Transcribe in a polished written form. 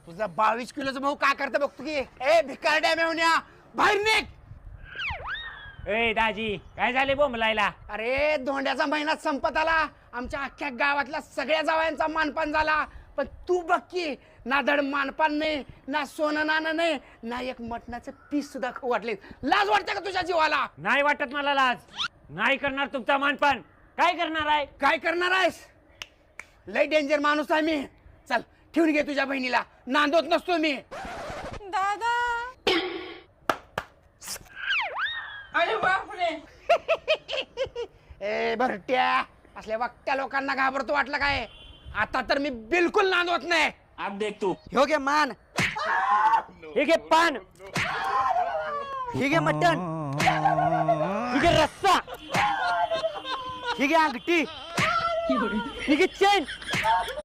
तुझा 22 किलोचा भाऊ काय करता बघतो की ए भिकारड्या मेवण्या बाहेर निघ. ए दाजी काय झाले बोंबलायला? अरे धोंड्याचा महिना संपत आला. आमच्या अख्ख्या गावातल्या सगळ्या जावयांचा मानपान झाला. पण तू बघ की ना धड मानपान नाही ना सोनं नाणं नाही ना एक मटणाचं पीस सुद्धा खाऊ वाटले. लाज वाटते का तुझ्या जीवाला? नाही वाटत मला लाज. नाही करणार तुमचा मानपान. काय करणार आहे? काय करणार आहेस? लय डेंजर माणूस आहे मी. चल ठेवून घे तुझ्या बहिणीला. नांदवत नसतो मी. दादा अरे बापरे. ए भरट्या असल्या वक्त्या लोकांना घाबरतो वाटलं काय? आता तर मी बिलकुल नांदवत नाही. अब देख तू. हो घे मान, हे घे पान, ही घे मटण, हे घे रस्सा, ही घे अंगठी, हे घे चेन.